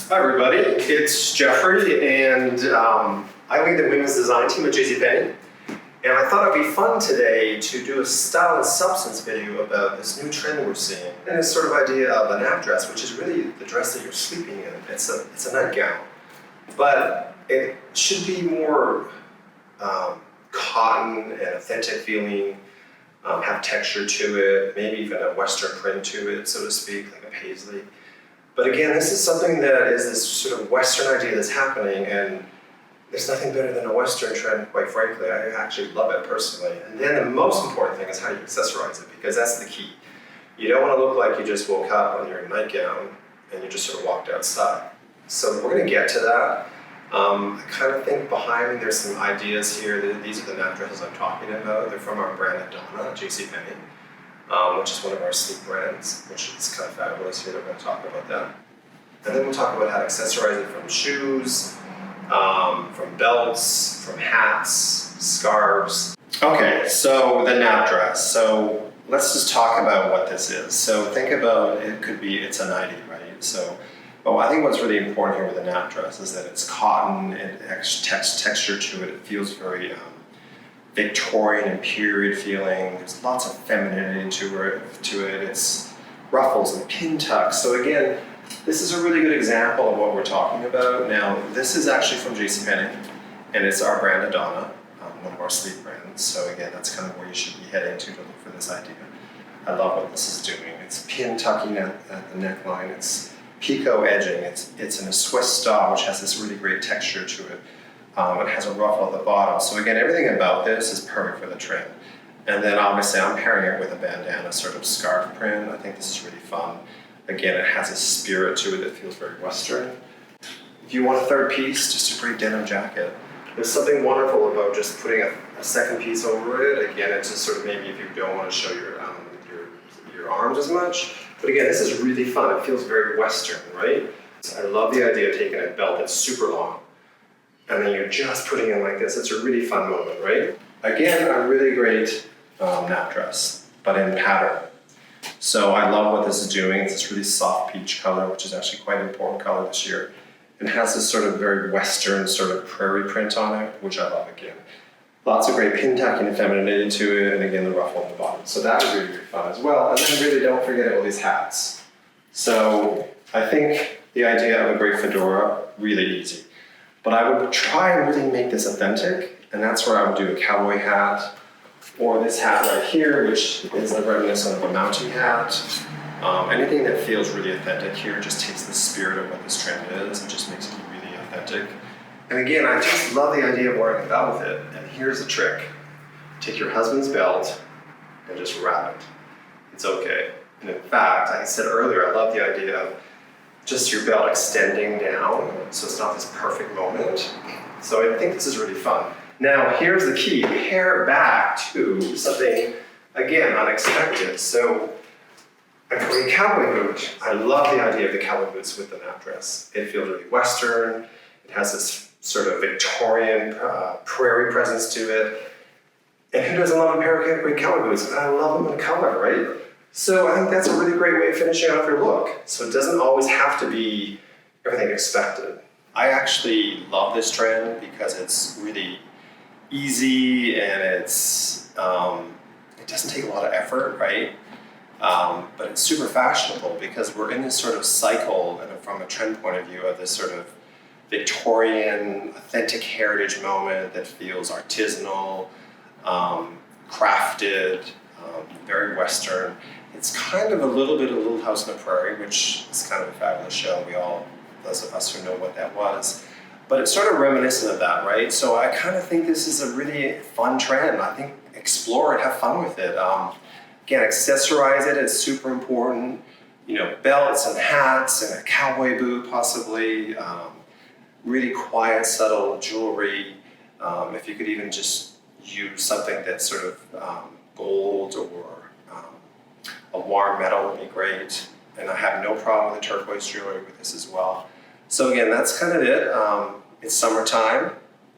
Hi everybody, it's Geoffrey and I lead the women's design team at JCPenney. And I thought it'd be fun today to do a style and substance video about this new trend we're seeing. And this sort of idea of a nap dress, which is really the dress that you're sleeping in. It's a nightgown. But it should be more cotton and authentic feeling, have texture to it, maybe even a Western print to it, so to speak, like a paisley. But again, this is something that is this sort of Western idea that's happening, and there's nothing better than a Western trend, quite frankly. I actually love it personally. And then the most important thing is how you accessorize it, because that's the key. You don't want to look like you just woke up on your nightgown and you just sort of walked outside. So we're going to get to that. I kind of think behind me there's some ideas here. These are the nap dresses I'm talking about. They're from our brand Adana, JCPenney. Which is one of our sleep brands, which is kind of fabulous here. We're going to talk about that. And then we'll talk about how to accessorize it from shoes, from belts, from hats, scarves. Okay, so the nap dress. So let's just talk about what this is. So think about it's a nightie, right? So, but I think what's really important here with the nap dress is that it's cotton, it has texture to it, it feels very Victorian and period feeling. There's lots of femininity to it. It's ruffles and pin tucks. So again, this is a really good example of what we're talking about. Now, this is actually from JCPenney, and it's our brand Adana, one of our sleep brands. So again, that's kind of where you should be heading to look for this idea. I love what this is doing. It's pin tucking at the neckline. It's picot edging. It's in a Swiss style, which has this really great texture to it. It has a ruffle at the bottom. So again, everything about this is perfect for the trend. And then obviously I'm pairing it with a bandana sort of scarf print. I think this is really fun. Again, it has a spirit to it that feels very Western. If you want a third piece, just a great denim jacket. There's something wonderful about just putting a second piece over it. Again, it's just sort of maybe if you don't want to show your arms as much. But again, this is really fun. It feels very Western, right? So I love the idea of taking a belt that's super long, and then you're just putting it like this. It's a really fun moment, right? Again, a really great nap dress, but in pattern. So I love what this is doing. It's this really soft peach color, which is actually quite an important color this year. It has this sort of very Western sort of prairie print on it, which I love again. Lots of great pin tucking and femininity to it, and again, the ruffle on the bottom. So that was really, really fun as well. And then really don't forget all these hats. So I think the idea of a great fedora, really easy. But I would try and really make this authentic, and that's where I would do a cowboy hat, or this hat right here, which is a reminiscent of a mountain hat. Anything that feels really authentic here just takes the spirit of what this trend is and just makes it really authentic. And again, I just love the idea of wearing a belt with it. And here's the trick. Take your husband's belt and just wrap it. It's okay. And in fact, I said earlier, I love the idea of just your belt extending down, so it's not this perfect moment. So I think this is really fun. Now, here's the key. Pair back to something, again, unexpected. So a great cowboy boot. I love the idea of the cowboy boots with the nap dress. It feels really Western. It has this sort of Victorian prairie presence to it. And who doesn't love a pair of great cowboy boots? I love them in color, right? So I think that's a really great way of finishing off your look. So it doesn't always have to be everything expected. I actually love this trend because it's really easy and it doesn't take a lot of effort, right? But it's super fashionable because we're in this sort of cycle, and from a trend point of view, of this sort of Victorian, authentic heritage moment that feels artisanal, crafted, very Western. It's kind of a little bit of Little House on the Prairie, which is kind of a fabulous show. Those of us who know what that was. But it's sort of reminiscent of that, right? So I kind of think this is a really fun trend. I think explore it, have fun with it. Again, accessorize it, it's super important. You know, belts and hats and a cowboy boot possibly. Really quiet, subtle jewelry. If you could even just use something that's sort of gold or a warm metal would be great. And I have no problem with the turquoise jewelry with this as well. So again, that's kind of it. It's summertime.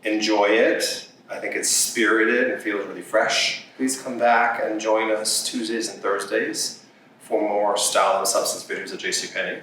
Enjoy it. I think it's spirited and feels really fresh. Please come back and join us Tuesdays and Thursdays for more style and substance videos at JCPenney.